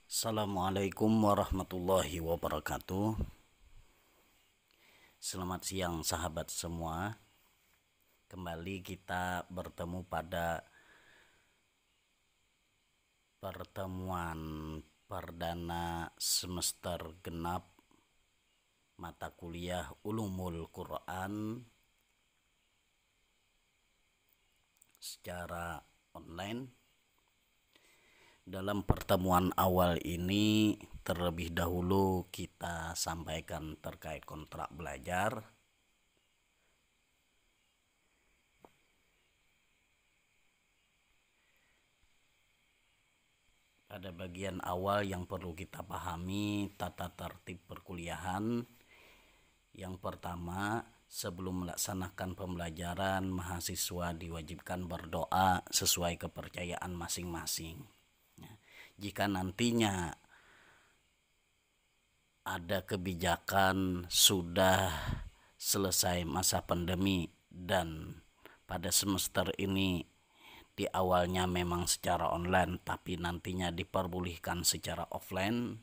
Assalamualaikum warahmatullahi wabarakatuh. Selamat siang sahabat semua. Kembali kita bertemu pada pertemuan perdana semester genap mata kuliah Ulumul Quran secara online. Dalam pertemuan awal ini terlebih dahulu kita sampaikan terkait kontrak belajar. Pada bagian awal yang perlu kita pahami tata tertib perkuliahan. Yang pertama, sebelum melaksanakan pembelajaran, mahasiswa diwajibkan berdoa sesuai kepercayaan masing-masing. Jika nantinya ada kebijakan sudah selesai masa pandemi dan pada semester ini di awalnya memang secara online tapi nantinya diperbolehkan secara offline,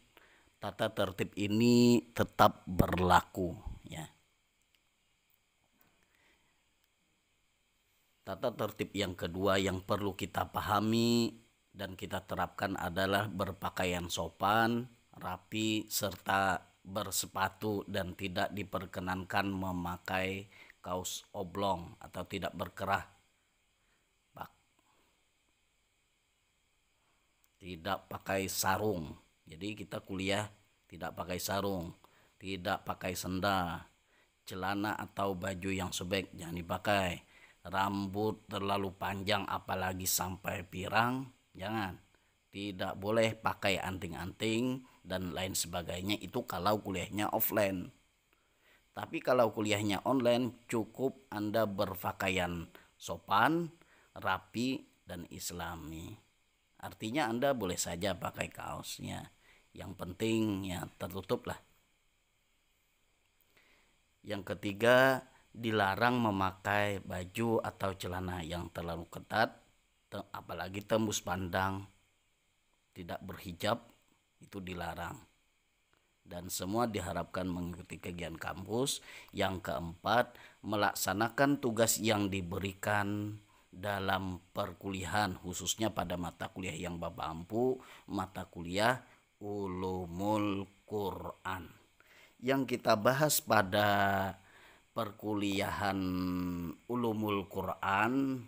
tata tertib ini tetap berlaku ya. Tata tertib yang kedua yang perlu kita pahami dan kita terapkan adalah berpakaian sopan, rapi, serta bersepatu dan tidak diperkenankan memakai kaos oblong atau tidak berkerah. Tidak pakai sarung. Jadi kita kuliah tidak pakai sarung, tidak pakai sendal, celana atau baju yang sobek jangan dipakai. Rambut terlalu panjang apalagi sampai pirang, jangan. Tidak boleh pakai anting-anting dan lain sebagainya, itu kalau kuliahnya offline. Tapi kalau kuliahnya online cukup Anda berpakaian sopan, rapi, dan islami. Artinya Anda boleh saja pakai kaosnya, yang penting ya tertutup lah. Yang ketiga, dilarang memakai baju atau celana yang terlalu ketat, apalagi tembus pandang, tidak berhijab, itu dilarang. Dan semua diharapkan mengikuti kegiatan kampus. Yang keempat, melaksanakan tugas yang diberikan dalam perkuliahan, khususnya pada mata kuliah yang Bapak ampu, mata kuliah Ulumul Quran. Yang kita bahas pada perkuliahan Ulumul Quran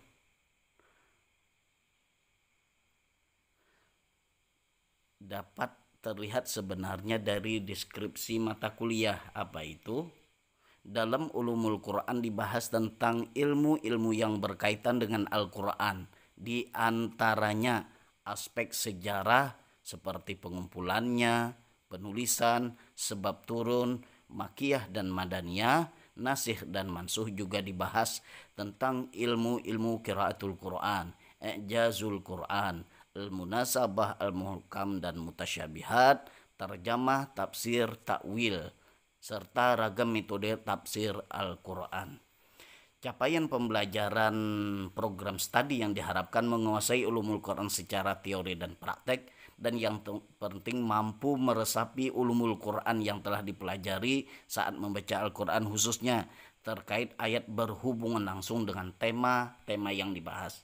dapat terlihat sebenarnya dari deskripsi mata kuliah. Apa itu? Dalam Ulumul Quran dibahas tentang ilmu-ilmu yang berkaitan dengan Al-Quran. Di antaranya aspek sejarah seperti pengumpulannya, penulisan, sebab turun, makiyah dan madaniyah, nasikh dan mansuh juga dibahas tentang ilmu-ilmu qiraatul Quran, i'jazul Quran, al-munasabah, al-muhkam dan mutasyabihat, terjemah, tafsir, takwil, serta ragam metode tafsir Al-Quran. Capaian pembelajaran program studi yang diharapkan menguasai ulumul Quran secara teori dan praktek, dan yang penting mampu meresapi ulumul Quran yang telah dipelajari saat membaca Al-Quran, khususnya terkait ayat berhubungan langsung dengan tema yang dibahas.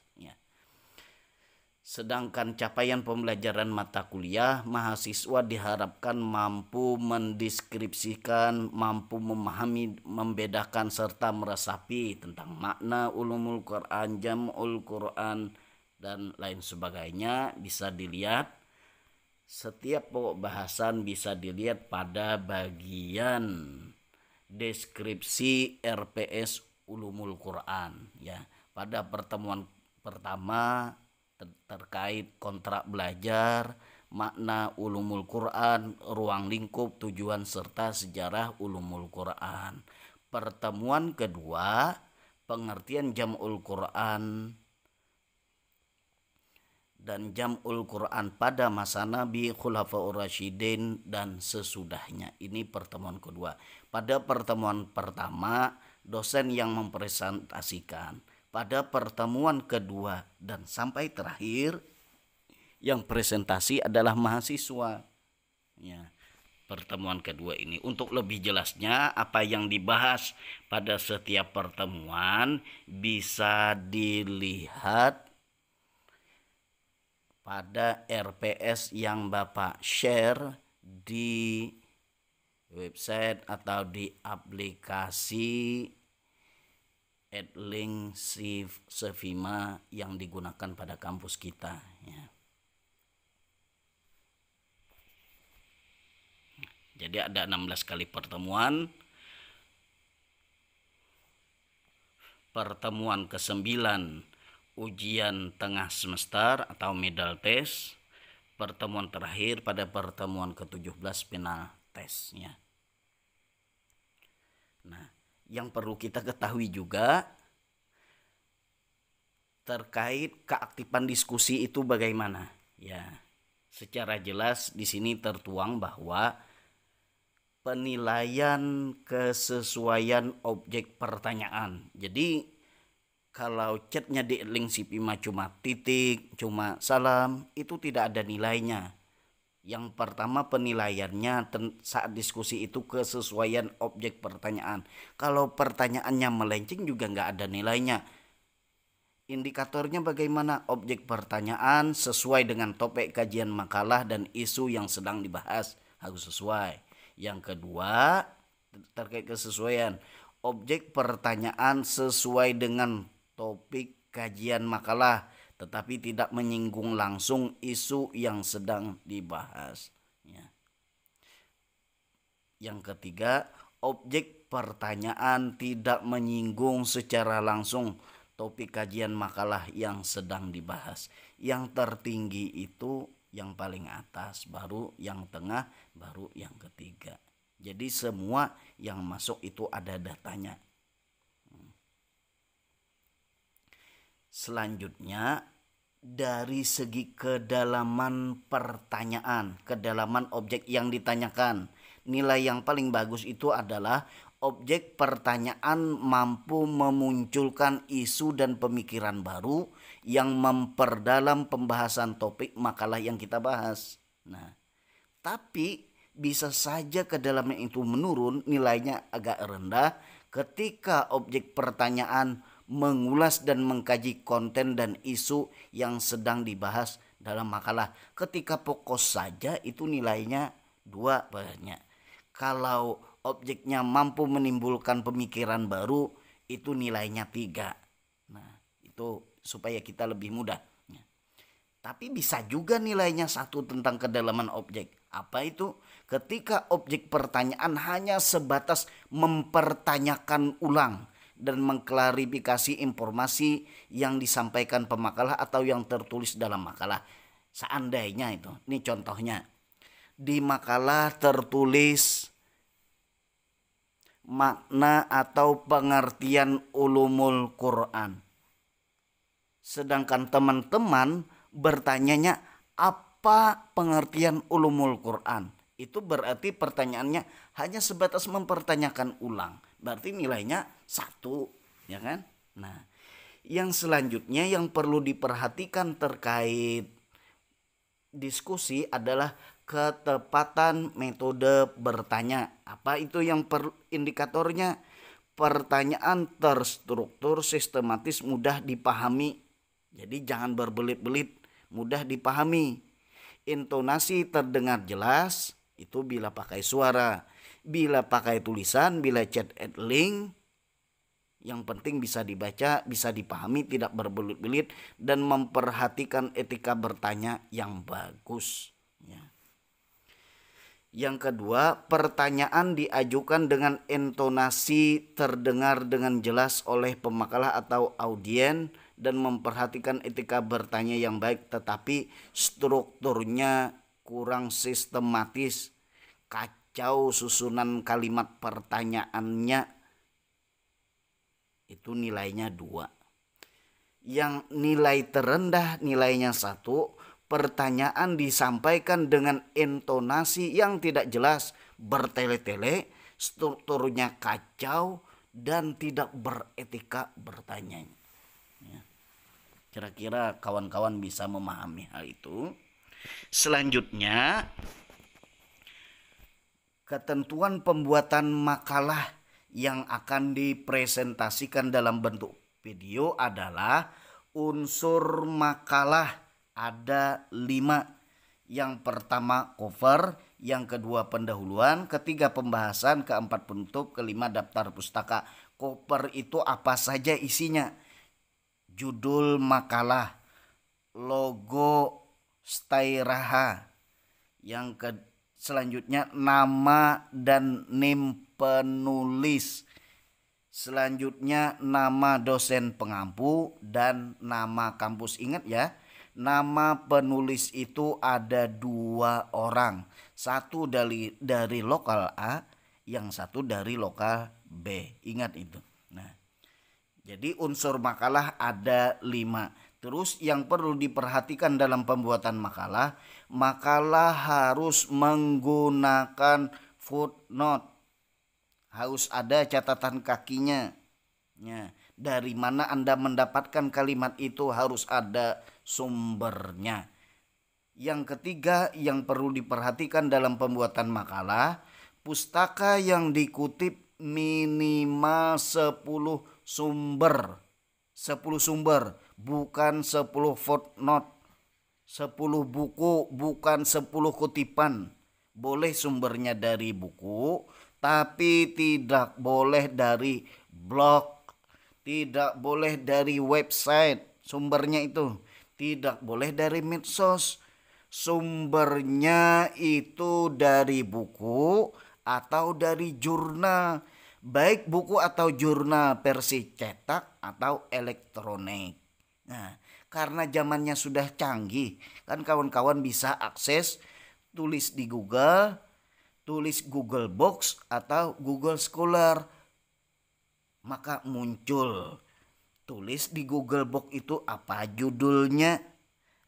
Sedangkan capaian pembelajaran mata kuliah, mahasiswa diharapkan mampu mendeskripsikan, mampu memahami, membedakan serta meresapi tentang makna ulumul Quran, jam'ul Quran dan lain sebagainya. Bisa dilihat setiap pokok bahasan bisa dilihat pada bagian deskripsi RPS Ulumul Quran ya. Pada pertemuan pertama terkait kontrak belajar, makna ulumul Quran, ruang lingkup, tujuan serta sejarah ulumul Quran. Pertemuan kedua, pengertian jam'ul Quran dan jam'ul Quran pada masa Nabi, Khulafaur Rasyidin dan sesudahnya. Ini pertemuan kedua. Pada pertemuan pertama, dosen yang mempresentasikan. Pada pertemuan kedua dan sampai terakhir, yang presentasi adalah mahasiswa. Ya, pertemuan kedua ini untuk lebih jelasnya apa yang dibahas pada setiap pertemuan bisa dilihat pada RPS yang Bapak share di website atau di aplikasi Adlink Sevima yang digunakan pada kampus kita, ya. Jadi ada 16 kali pertemuan. Pertemuan ke-9 ujian tengah semester atau middle test. Pertemuan terakhir pada pertemuan ke-17 final test, ya. Nah, yang perlu kita ketahui juga terkait keaktifan diskusi itu bagaimana, ya. Secara jelas di sini tertuang bahwa penilaian kesesuaian objek pertanyaan. Jadi kalau chatnya di link Sipima cuma titik, cuma salam, itu tidak ada nilainya. Yang pertama penilaiannya saat diskusi itu kesesuaian objek pertanyaan. Kalau pertanyaannya melenceng juga nggak ada nilainya. Indikatornya bagaimana? Objek pertanyaan sesuai dengan topik kajian makalah dan isu yang sedang dibahas, harus sesuai. Yang kedua terkait kesesuaian, objek pertanyaan sesuai dengan topik kajian makalah tetapi tidak menyinggung langsung isu yang sedang dibahas, ya. Yang ketiga, objek pertanyaan tidak menyinggung secara langsung topik kajian makalah yang sedang dibahas. Yang tertinggi itu yang paling atas, baru yang tengah, baru yang ketiga. Jadi semua yang masuk itu ada datanya. Selanjutnya dari segi kedalaman pertanyaan, kedalaman objek yang ditanyakan. Nilai yang paling bagus itu adalah objek pertanyaan mampu memunculkan isu dan pemikiran baru yang memperdalam pembahasan topik makalah yang kita bahas. Nah, tapi bisa saja kedalaman itu menurun, nilainya agak rendah ketika objek pertanyaan mengulas dan mengkaji konten dan isu yang sedang dibahas dalam makalah. Ketika pokok saja itu nilainya 2 banyak. Kalau objeknya mampu menimbulkan pemikiran baru itu nilainya 3. Nah, itu supaya kita lebih mudah. Tapi bisa juga nilainya 1 tentang kedalaman objek. Apa itu? Ketika objek pertanyaan hanya sebatas mempertanyakan ulang dan mengklarifikasi informasi yang disampaikan pemakalah atau yang tertulis dalam makalah. Seandainya itu, ini contohnya. Di makalah tertulis makna atau pengertian ulumul Quran. Sedangkan teman-teman bertanyanya apa pengertian ulumul Quran. Itu berarti pertanyaannya hanya sebatas mempertanyakan ulang. Berarti nilainya 1, ya kan? Nah, yang selanjutnya yang perlu diperhatikan terkait diskusi adalah ketepatan metode bertanya. Apa itu yang indikatornya? Pertanyaan terstruktur, sistematis, mudah dipahami. Jadi jangan berbelit-belit, mudah dipahami. Intonasi terdengar jelas, itu bila pakai suara. Bila pakai tulisan, bila chat Adlink, yang penting bisa dibaca, bisa dipahami, tidak berbelit-belit, dan memperhatikan etika bertanya yang bagus, ya. Yang kedua, pertanyaan diajukan dengan intonasi terdengar dengan jelas oleh pemakalah atau audien dan memperhatikan etika bertanya yang baik, tetapi strukturnya kurang sistematis, kacau susunan kalimat pertanyaannya, itu nilainya 2. Yang nilai terendah nilainya 1, pertanyaan disampaikan dengan intonasi yang tidak jelas, bertele-tele, strukturnya kacau dan tidak beretika bertanya. Ya. Kira-kira kawan-kawan bisa memahami hal itu. Selanjutnya, ketentuan pembuatan makalah yang akan dipresentasikan dalam bentuk video adalah unsur makalah ada 5. Yang pertama cover, yang kedua pendahuluan, ketiga pembahasan, keempat penutup, kelima daftar pustaka. Cover itu apa saja isinya? Judul makalah, logo Stairaha. Selanjutnya nama dan NIM penulis. Selanjutnya nama dosen pengampu dan nama kampus. Ingat ya, nama penulis itu ada 2 orang. Satu dari lokal A, yang satu dari lokal B. Ingat itu. Nah, jadi unsur makalah ada 5. Terus yang perlu diperhatikan dalam pembuatan makalah harus menggunakan footnote. Harus ada catatan kakinya. Ya, dari mana Anda mendapatkan kalimat itu harus ada sumbernya. Yang ketiga yang perlu diperhatikan dalam pembuatan makalah, pustaka yang dikutip minimal 10 sumber. 10 sumber, bukan 10 footnote. 10 buku, bukan 10 kutipan. Boleh sumbernya dari buku, tapi tidak boleh dari blog, tidak boleh dari website. Sumbernya itu tidak boleh dari medsos. Sumbernya itu dari buku atau dari jurnal, baik buku atau jurnal versi cetak atau elektronik. Nah, karena zamannya sudah canggih, kan kawan-kawan bisa akses tulis di Google, tulis Google Box atau Google Scholar. Maka muncul, tulis di Google Box itu apa judulnya,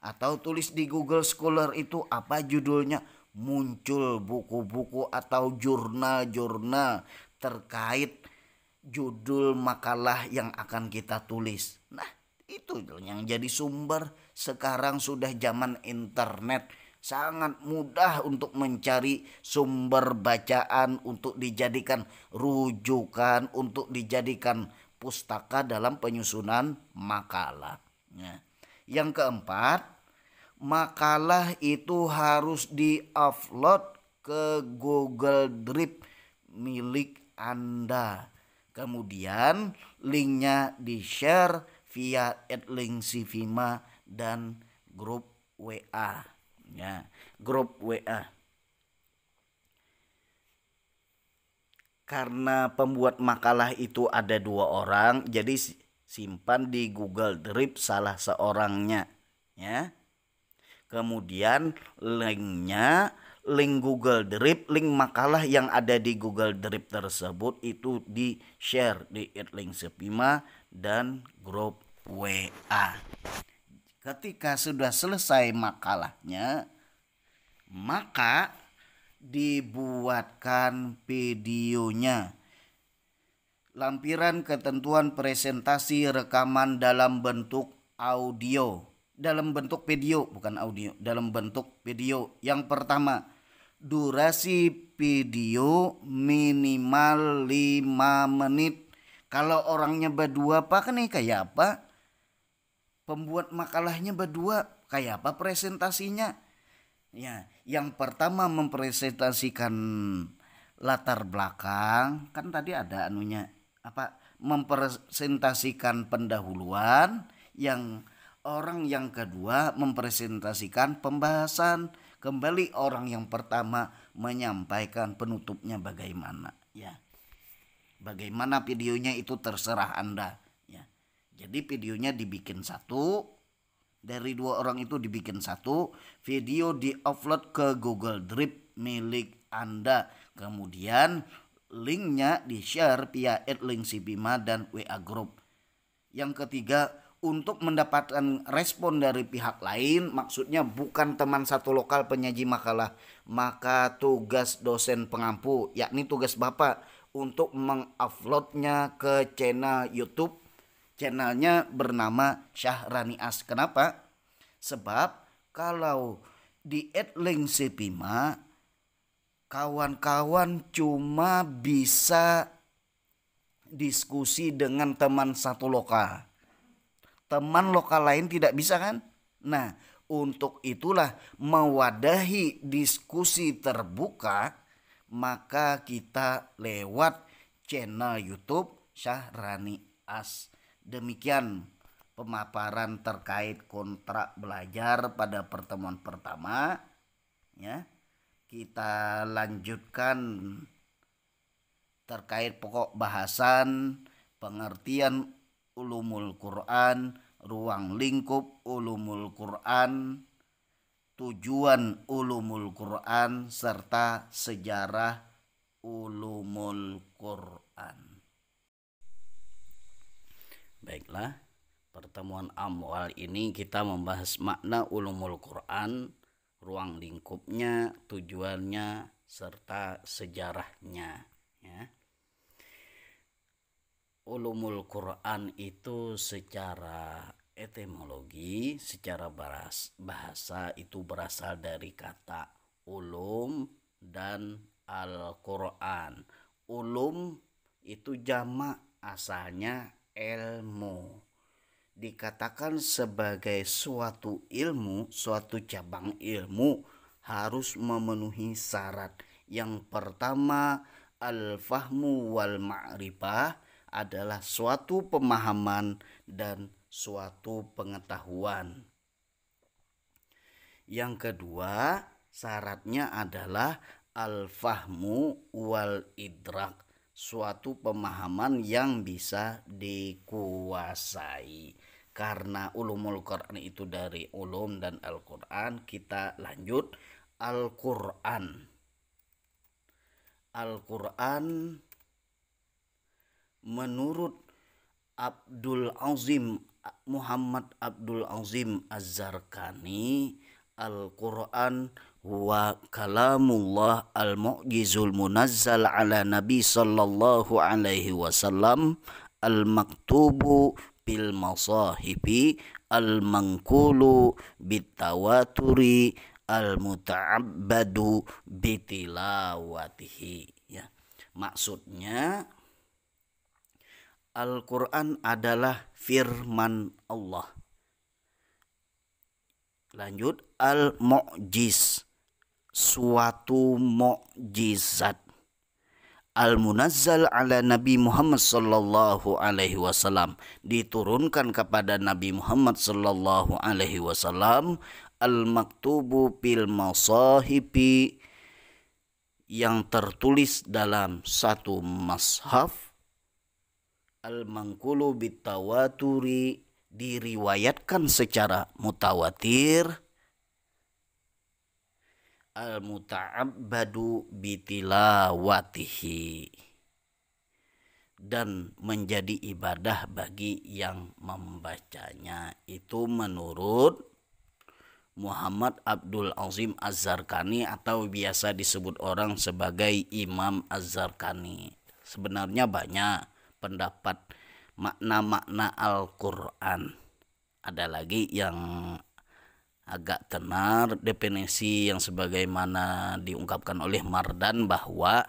atau tulis di Google Scholar itu apa judulnya. Muncul buku-buku atau jurnal-jurnal terkait judul makalah yang akan kita tulis. Nah, itu yang jadi sumber. Sekarang sudah zaman internet, sangat mudah untuk mencari sumber bacaan untuk dijadikan rujukan, untuk dijadikan pustaka dalam penyusunan makalah. Yang keempat, makalah itu harus di-upload ke Google Drive milik Anda. Kemudian linknya di-share via @link Sivima dan grup WA. Ya, grup WA. Karena pembuat makalah itu ada 2 orang, jadi simpan di Google Drive salah seorangnya, ya. Kemudian linknya, link Google Drive, link makalah yang ada di Google Drive tersebut itu di-share di @link Sivima dan grup WA. Ketika sudah selesai makalahnya, maka dibuatkan videonya. Lampiran ketentuan presentasi rekaman dalam bentuk audio, dalam bentuk video, bukan audio, dalam bentuk video. Yang pertama, durasi video minimal 5 menit. Kalau orangnya berdua apa kan nih, kayak apa? Pembuat makalahnya berdua, kayak apa presentasinya? Ya, yang pertama mempresentasikan latar belakang, kan tadi ada anunya, mempresentasikan pendahuluan, yang orang yang kedua mempresentasikan pembahasan, kembali orang yang pertama menyampaikan penutupnya bagaimana, ya. Bagaimana videonya itu terserah Anda, ya. Jadi videonya dibikin satu, dari 2 orang itu dibikin satu, video di-upload ke Google Drive milik Anda. Kemudian linknya di-share via @link Sivima dan WA Group. Yang ketiga, untuk mendapatkan respon dari pihak lain, maksudnya bukan teman satu lokal penyaji makalah, maka tugas dosen pengampu, yakni tugas Bapak, untuk menguploadnya ke channel YouTube Channelnya bernama Syahrani As. Kenapa? Sebab kalau di @link Sepima, kawan-kawan cuma bisa diskusi dengan teman satu lokal. Teman lokal lain tidak bisa kan? Nah, untuk itulah mewadahi diskusi terbuka, maka kita lewat channel YouTube Syahrani As. Demikian pemaparan terkait kontrak belajar pada pertemuan pertama. Ya, kita lanjutkan terkait pokok bahasan, pengertian ulumul Quran, ruang lingkup ulumul Quran, tujuan ulumul Quran, serta sejarah ulumul Quran. Baiklah, pertemuan awal ini kita membahas makna ulumul Quran, ruang lingkupnya, tujuannya, serta sejarahnya. Ya. Ulumul Quran itu secara etimologi, secara bahasa itu berasal dari kata ulum dan Al-Quran. Ulum itu jamak, asalnya ilmu. Dikatakan sebagai suatu ilmu, suatu cabang ilmu harus memenuhi syarat. Yang pertama, al-fahmu wal ma'rifah, adalah suatu pemahaman dan suatu pengetahuan. Yang kedua, syaratnya adalah al-fahmu wal idrak, suatu pemahaman yang bisa dikuasai. Karena ulumul Quran itu dari ulum dan Al-Quran, kita lanjut Al-Quran. Al-Quran menurut Muhammad Abdul Azim Az-Zarkani, Al-Quran huwa kalamullah al-mu'jizul munazzal ala Nabi sallallahu alaihi wasallam al-maktubu bil masahibi al-manqulu bitawaturi al-muta'abbadu bitilawatihi. Ya. Maksudnya Al-Quran adalah firman Allah. Lanjut, al-mu'jiz, suatu mukjizat. Al-munazzal ala Nabi Muhammad sallallahu alaihi wasallam, diturunkan kepada Nabi Muhammad sallallahu alaihi wasallam. Al-maktubu bil masahibi, yang tertulis dalam satu mashaf. Al-manqulu bitawaturi, diriwayatkan secara mutawatir. Al-muta'abbadu bitilawatihi, dan menjadi ibadah bagi yang membacanya. Itu menurut Muhammad Abdul Azim Az-Zarkani, atau biasa disebut orang sebagai Imam Az-Zarkani. Sebenarnya banyak pendapat makna-makna Al-Quran. Ada lagi yang agak tenar, definisi yang sebagaimana diungkapkan oleh Mardan, bahwa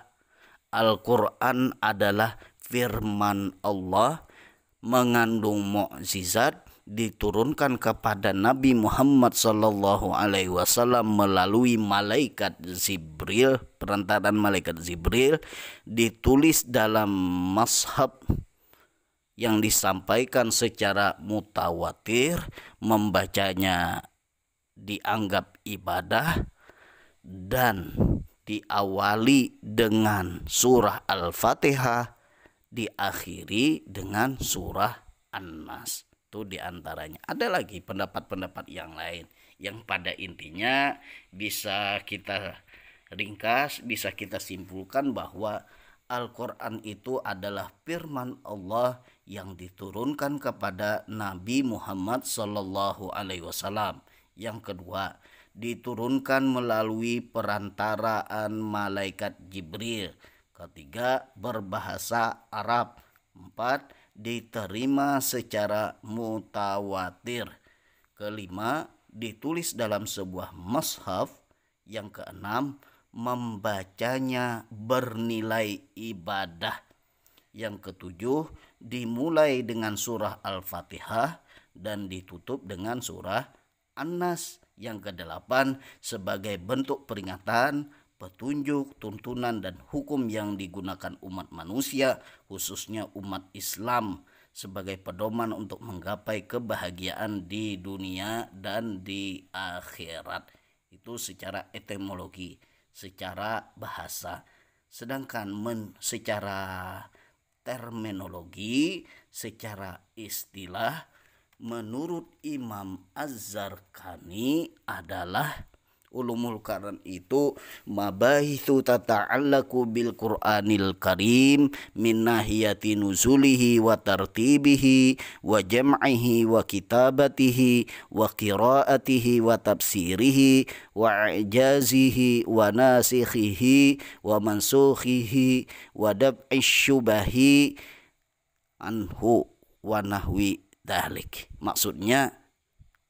Al-Quran adalah firman Allah, mengandung mukjizat, diturunkan kepada Nabi Muhammad sallallahu alaihi wasallam melalui malaikat Jibril, perantaran malaikat Jibril, ditulis dalam mashaf yang disampaikan secara mutawatir, membacanya dianggap ibadah, dan diawali dengan surah Al-Fatihah, diakhiri dengan surah An-Nas. Itu diantaranya. Ada lagi pendapat-pendapat yang lain yang pada intinya bisa kita ringkas, bisa kita simpulkan bahwa Al-Quran itu adalah firman Allah yang diturunkan kepada Nabi Muhammad sallallahu alaihi wasallam. Yang kedua, diturunkan melalui perantaraan malaikat Jibril. Ketiga, berbahasa Arab. 4, diterima secara mutawatir. Kelima, ditulis dalam sebuah mushaf. Yang keenam, membacanya bernilai ibadah. Yang ketujuh, dimulai dengan surah Al-Fatihah dan ditutup dengan surah An-Nas. Yang kedelapan, sebagai bentuk peringatan, petunjuk, tuntunan, dan hukum yang digunakan umat manusia, khususnya umat Islam, sebagai pedoman untuk menggapai kebahagiaan di dunia dan di akhirat. Itu secara etimologi, secara bahasa. Sedangkan secara terminologi, secara istilah, menurut Imam Az-Zarqani adalah ulumul Quran itu mabahithu tata'allaku bil Qur'anil Karim min nahiyati nuzulihi wa tartibihi wa jam'ihi wa kitabatihi wa qiraatihi wa tafsirihi wa i'jazihi wa nasikhihi wa mansukhihi wa dab'i syubahi anhu wa nahwi dhalik. Maksudnya,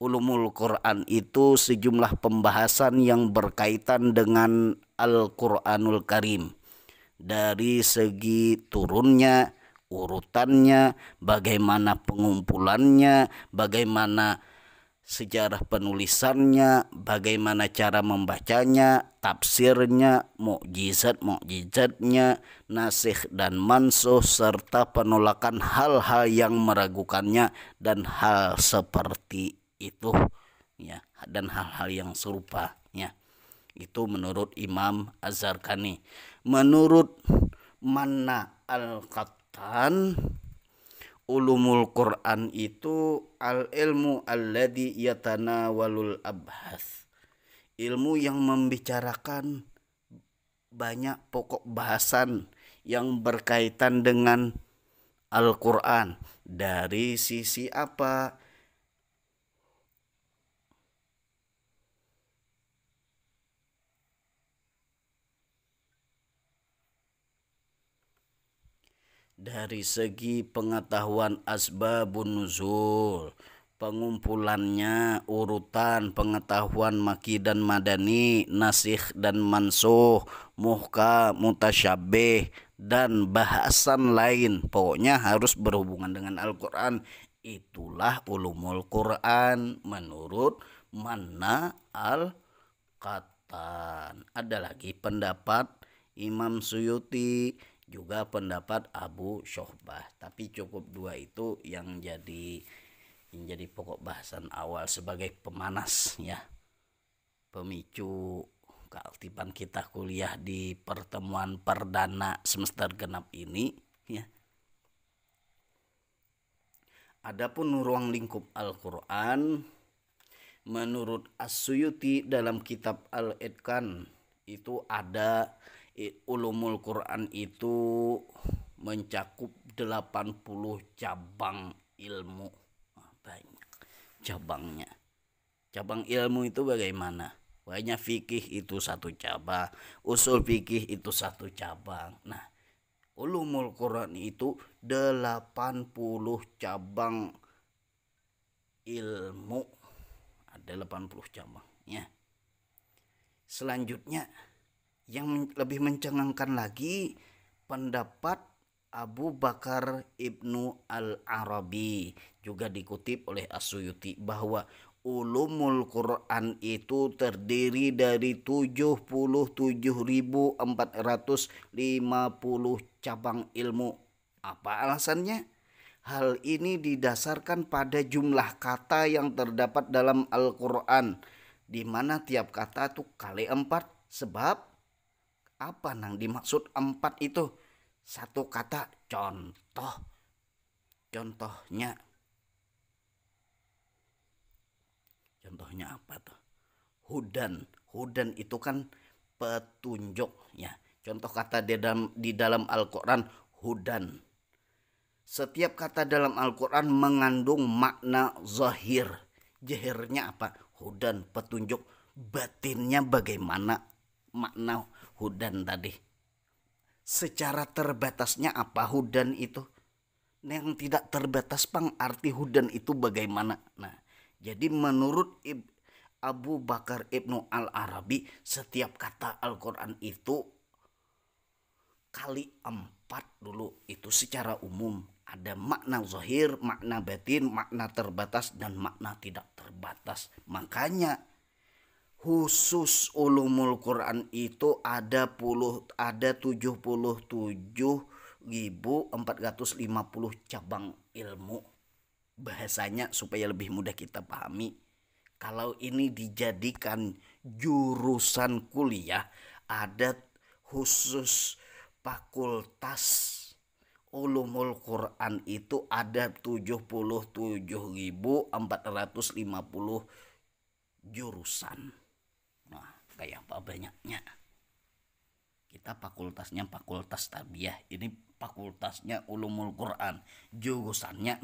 ulumul Quran itu sejumlah pembahasan yang berkaitan dengan Al-Quranul Karim. Dari segi turunnya, urutannya, bagaimana pengumpulannya, bagaimana sejarah penulisannya, bagaimana cara membacanya, tafsirnya, mukjizat-mukjizatnya, nasikh dan mansuh, serta penolakan hal-hal yang meragukannya dan hal seperti itu ya, dan hal-hal yang serupa ya. Itu menurut Imam Az-Zarqani. Menurut Manna Al-Qattan, ulumul Quran itu al-ilmu alladhi yatanawalul abhas, ilmu yang membicarakan banyak pokok bahasan yang berkaitan dengan Al-Quran. Dari sisi apa? Dari segi pengetahuan asbabun nuzul, pengumpulannya, urutan, pengetahuan maki dan madani, nasikh dan mansuh, muhkam, mutasyabih, dan bahasan lain. Pokoknya harus berhubungan dengan Al-Quran. Itulah ulumul Quran menurut Manna Al-Qattan. Ada lagi pendapat Imam Suyuti, juga pendapat Abu Syuhbah, tapi cukup dua itu yang jadi pokok bahasan awal sebagai pemanas ya, pemicu keaktifan kita kuliah di pertemuan perdana semester genap ini ya. Adapun ruang lingkup Al-Quran, menurut As-Suyuti dalam kitab Al-Itqan itu ada ulumul Quran itu mencakup 80 cabang ilmu. Banyak cabangnya. Cabang ilmu itu bagaimana? Banyak fikih itu satu cabang, usul fikih itu satu cabang. Nah, ulumul Quran itu 80 cabang ilmu. Ada 80 cabang ya. Selanjutnya yang lebih mencengangkan lagi, pendapat Abu Bakar Ibnu Al-Arabi, juga dikutip oleh As-Suyuti, bahwa ulumul Quran itu terdiri dari 77.450 cabang ilmu. Apa alasannya? Hal ini didasarkan pada jumlah kata yang terdapat dalam Al-Quran, di mana tiap kata itu kali 4. Sebab apa nang dimaksud 4 itu? Satu kata contoh. Contohnya apa tuh? Hudan. Hudan itu kan petunjuk ya. Contoh kata di dalam Al-Quran, hudan. Setiap kata dalam Al-Quran mengandung makna zahir. Zahirnya apa? Hudan, petunjuk. Batinnya bagaimana makna hudan tadi? Secara terbatasnya apa hudan itu? yang tidak terbatas pang arti hudan itu bagaimana. Nah, jadi menurut Abu Bakar Ibnu Al-Arabi, setiap kata Al-Quran itu kali 4 dulu, itu secara umum. Ada makna zahir, makna batin, makna terbatas, dan makna tidak terbatas. Makanya khusus ulumul Quran itu ada 77.450 cabang ilmu. Bahasanya supaya lebih mudah kita pahami. Kalau ini dijadikan jurusan kuliah, ada khusus fakultas ulumul Quran itu ada 77.450 jurusan. Nah, kayak apa banyaknya. Kita fakultasnya fakultas tarbiyah, ini fakultasnya ulumul Quran. Jurusannya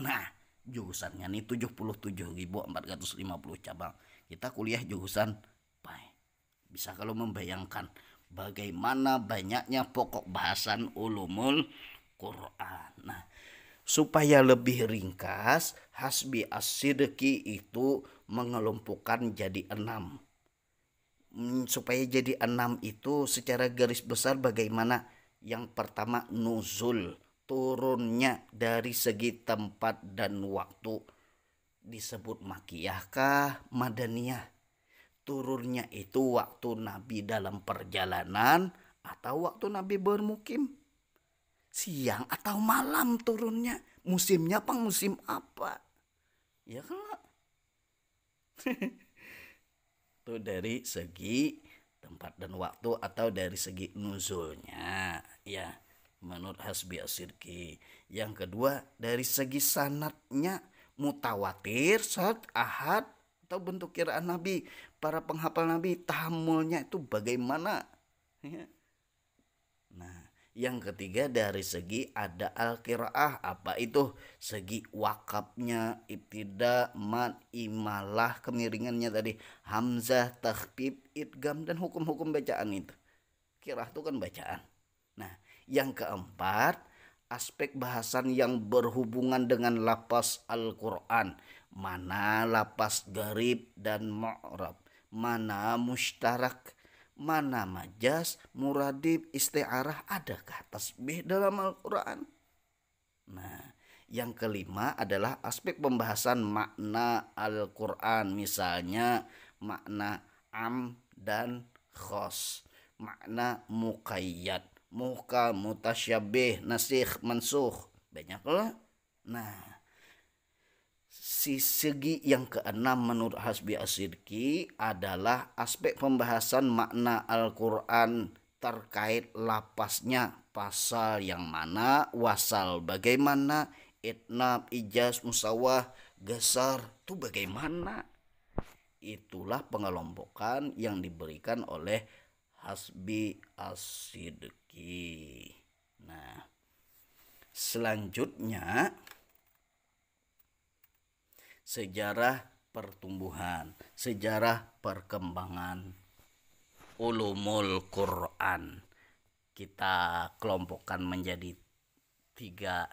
nih 77.450 cabang. Kita kuliah jurusan apa? Bisa kalau membayangkan bagaimana banyaknya pokok bahasan ulumul Quran. Nah, supaya lebih ringkas, Hasbi As-Sidqi itu mengelompokkan jadi 6. Supaya jadi 6 itu secara garis besar bagaimana? Yang pertama nuzul, turunnya dari segi tempat dan waktu. Disebut makiyah kah, madaniyah? Turunnya itu waktu Nabi dalam perjalanan atau waktu Nabi bermukim? Siang atau malam turunnya? Musimnya apa, musim apa? Ya kan? Itu dari segi tempat dan waktu atau dari segi nuzulnya, ya, menurut Hasbi As-Sidqi. Yang kedua dari segi sanadnya, mutawatir, sad, ahad, atau bentuk kiraan Nabi, para penghafal Nabi, tahammulnya itu bagaimana, ya. Nah, yang ketiga dari segi ada al-qiraah, apa itu? Segi wakafnya, ibtida, mad, imalah, kemiringannya tadi, hamzah, takhfif, idgham, dan hukum-hukum bacaan itu. Qiraah itu kan bacaan. Nah, yang keempat, aspek bahasan yang berhubungan dengan lapas Al-Quran. Mana lapas garib dan mu'rab, mana mustarak, mana majas, muradib, isti'arah, adakah tasbih dalam Al-Quran? Nah, yang kelima adalah aspek pembahasan makna Al-Quran. Misalnya makna am dan khos, makna muqayyad, muhkam, mutasyabih, nasikh, mansukh, banyak lah. Nah, segi yang keenam menurut Hasbi As-Sidqi adalah aspek pembahasan makna Al-Quran terkait lapasnya, pasal yang mana, wasal bagaimana, itnab, ijaz, musawah, gesar itu bagaimana. Itulah pengelompokan yang diberikan oleh Hasbi As-Sidqi. Nah, selanjutnya sejarah pertumbuhan, sejarah perkembangan ulumul Quran. Kita kelompokkan menjadi 3.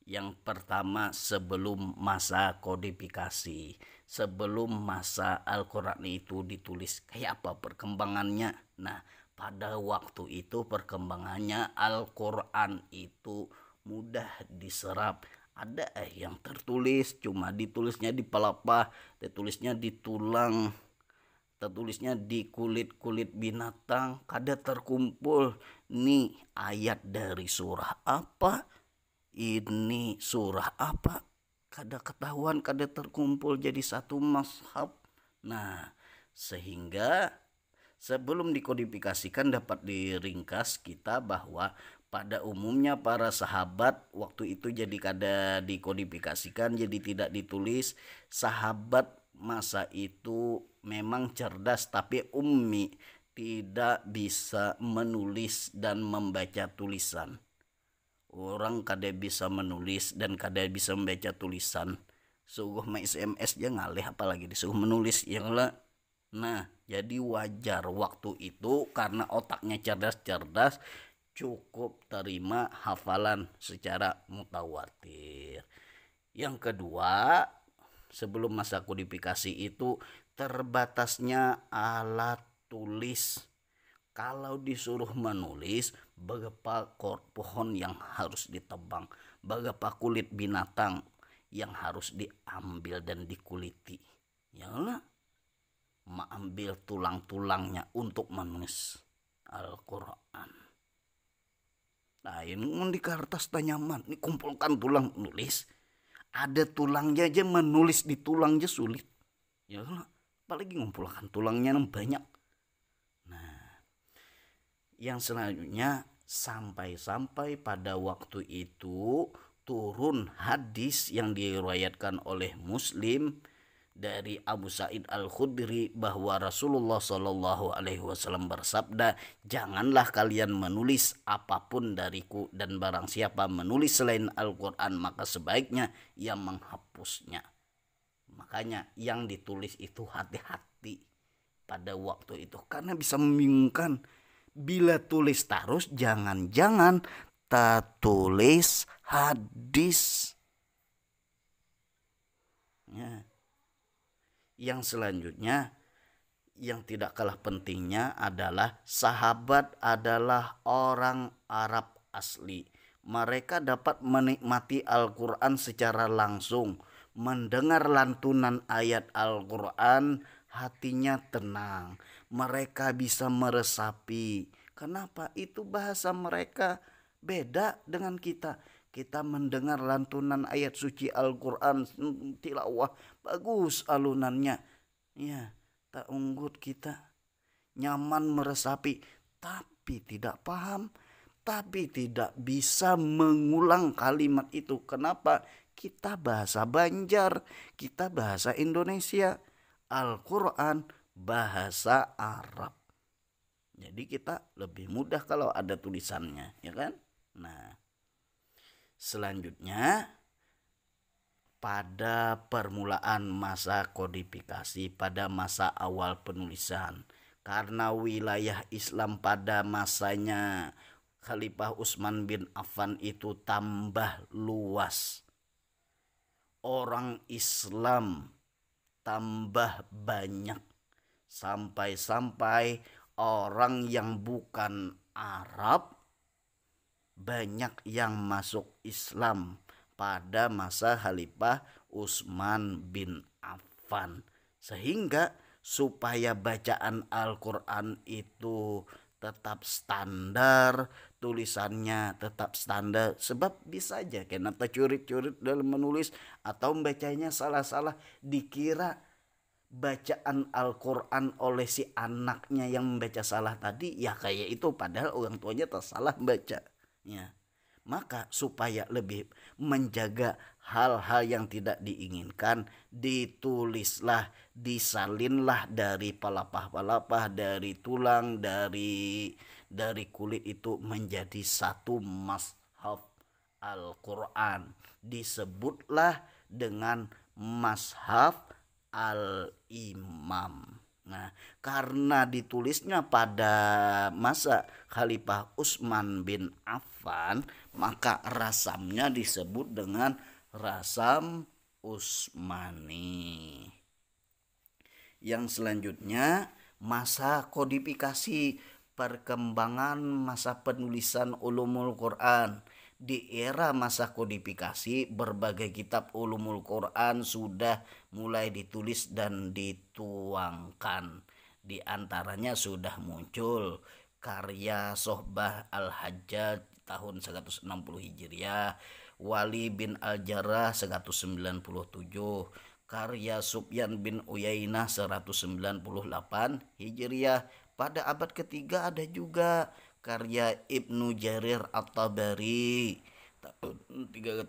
Yang pertama, sebelum masa kodifikasi, sebelum masa Al-Quran itu ditulis, kayak apa perkembangannya. Nah, pada waktu itu perkembangannya Al-Quran itu mudah diserap. Ada yang tertulis cuma ditulisnya di pelepah, tertulisnya di tulang, tertulisnya di kulit-kulit binatang. Kada terkumpul nih ayat dari surah apa, ini surah apa, kada ketahuan, kada terkumpul jadi satu mashab. Nah, sehingga sebelum dikodifikasikan dapat diringkas kita bahwa pada umumnya para sahabat waktu itu jadi kada dikodifikasikan, jadi tidak ditulis. Sahabat masa itu memang cerdas tapi ummi, tidak bisa menulis dan membaca tulisan. Orang kada bisa menulis dan kada bisa membaca tulisan, sungguh main SMS dia ngalih apalagi disuruh menulis ya lah. Nah, jadi wajar waktu itu karena otaknya cerdas-cerdas, cukup terima hafalan secara mutawatir. Yang kedua, sebelum masa kodifikasi itu terbatasnya alat tulis. Kalau disuruh menulis, beberapa pohon yang harus ditebang, beberapa kulit binatang yang harus diambil dan dikuliti. Ya lah, mengambil tulang-tulangnya untuk menulis Al-Quran. Nah ini di kertas tanyaman, ini kumpulkan tulang nulis. Ada tulangnya aja, menulis di tulangnya sulit. Ya lah, apalagi ngumpulkan tulangnya banyak. Nah, yang selanjutnya sampai pada waktu itu turun hadis yang diriwayatkan oleh Muslim dari Abu Sa'id Al-Khudri bahwa Rasulullah Shallallahu Alaihi Wasallam bersabda, janganlah kalian menulis apapun dariku, dan barang siapa menulis selain Al-Quran maka sebaiknya ia menghapusnya. Makanya yang ditulis itu hati-hati pada waktu itu, karena bisa membingungkan. Bila tulis terus, jangan-jangan tak tulis hadis. Ya. Yang selanjutnya yang tidak kalah pentingnya adalah sahabat adalah orang Arab asli. Mereka dapat menikmati Al-Quran secara langsung. Mendengar lantunan ayat Al-Quran, hatinya tenang. Mereka bisa meresapi. Kenapa? Itu bahasa mereka beda dengan kita. Kita mendengar lantunan ayat suci Al-Quran, tilawah, bagus alunannya. Ya, tak unggut kita. Nyaman meresapi, tapi tidak paham. Tapi tidak bisa mengulang kalimat itu. Kenapa? Kita bahasa Banjar, kita bahasa Indonesia. Al-Quran bahasa Arab. Jadi kita lebih mudah kalau ada tulisannya, ya kan? Nah, selanjutnya pada permulaan masa kodifikasi, pada masa awal penulisan, karena wilayah Islam pada masanya Khalifah Utsman bin Affan itu tambah luas. Orang Islam tambah banyak, sampai-sampai orang yang bukan Arab banyak yang masuk Islam pada masa Khalifah Utsman bin Affan. Sehingga supaya bacaan Al-Quran itu tetap standar, tulisannya tetap standar, sebab bisa aja kena tercurit-curit dalam menulis atau membacanya salah-salah, dikira bacaan Al-Quran oleh si anaknya yang membaca salah tadi ya kayak itu, padahal orang tuanya tersalah baca. Ya. Maka supaya lebih menjaga hal-hal yang tidak diinginkan, ditulislah, disalinlah dari palapah-palapah, dari tulang, dari kulit itu menjadi satu mashaf Al-Quran. Disebutlah dengan mashaf Al-Imam. Nah, karena ditulisnya pada masa Khalifah Utsman bin Affan, maka rasamnya disebut dengan rasam Utsmani. Yang selanjutnya masa kodifikasi, perkembangan masa penulisan ulumul Quran. Di era masa kodifikasi, berbagai kitab ulumul Quran sudah mulai ditulis dan dituangkan. Di antaranya sudah muncul karya Sohbah Al-Hajjaj tahun 160 Hijriah, Wali bin Al-Jarrah 197, karya Sufyan bin Uyainah 198 Hijriah. Pada abad ketiga ada juga karya Ibnu Jarir At-Tabari tahun 310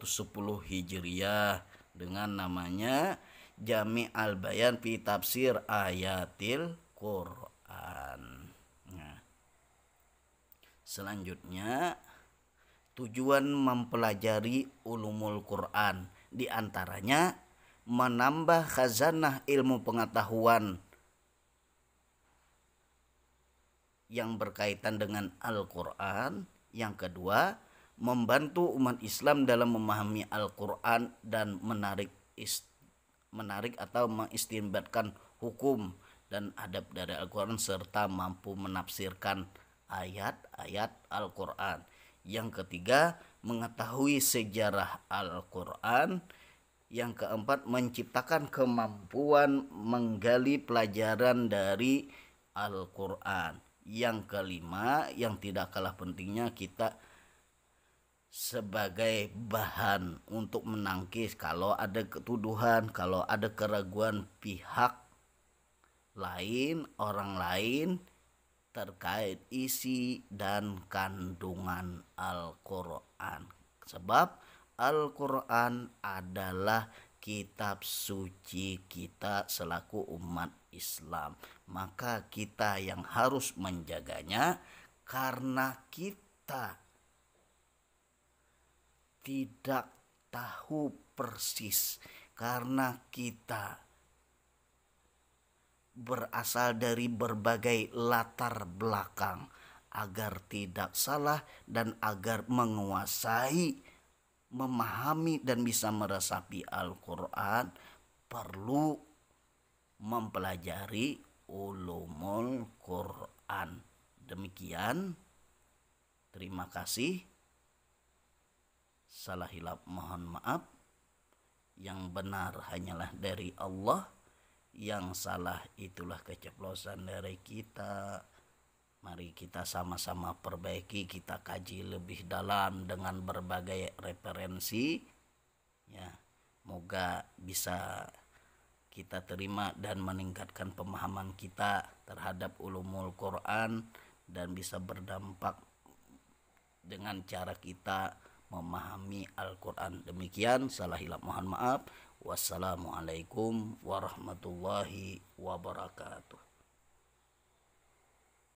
Hijriah dengan namanya Jami' al-Bayan fi Tafsir Ayatil Quran. Nah, selanjutnya tujuan mempelajari ulumul Quran, di antaranya menambah khazanah ilmu pengetahuan yang berkaitan dengan Al-Quran, Yang kedua, membantu umat Islam dalam memahami Al-Quran dan menarik atau mengistinbatkan hukum dan adab dari Al-Quran serta mampu menafsirkan ayat-ayat Al-Quran. Yang ketiga, mengetahui sejarah Al-Quran. Yang keempat, menciptakan kemampuan menggali pelajaran dari Al-Quran. Yang kelima, yang tidak kalah pentingnya, kita sebagai bahan untuk menangkis kalau ada ketuduhan, kalau ada keraguan pihak lain, orang lain terkait isi dan kandungan Al-Quran. Sebab Al-Quran adalah kitab suci kita selaku umat Islam. Maka kita yang harus menjaganya, karena kita tidak tahu persis, karena kita berasal dari berbagai latar belakang, agar tidak salah dan agar menguasai, memahami dan bisa meresapi Al-Quran, perlu mempelajari ulumul Quran. Demikian, terima kasih. Salah hilap mohon maaf. Yang benar hanyalah dari Allah, yang salah itulah keceplosan dari kita. Mari kita sama-sama perbaiki, kita kaji lebih dalam dengan berbagai referensi, ya. Moga bisa kita terima dan meningkatkan pemahaman kita terhadap ulumul Quran dan bisa berdampak dengan cara kita memahami Al-Quran. Demikian, salah hilap mohon maaf. Wassalamualaikum warahmatullahi wabarakatuh.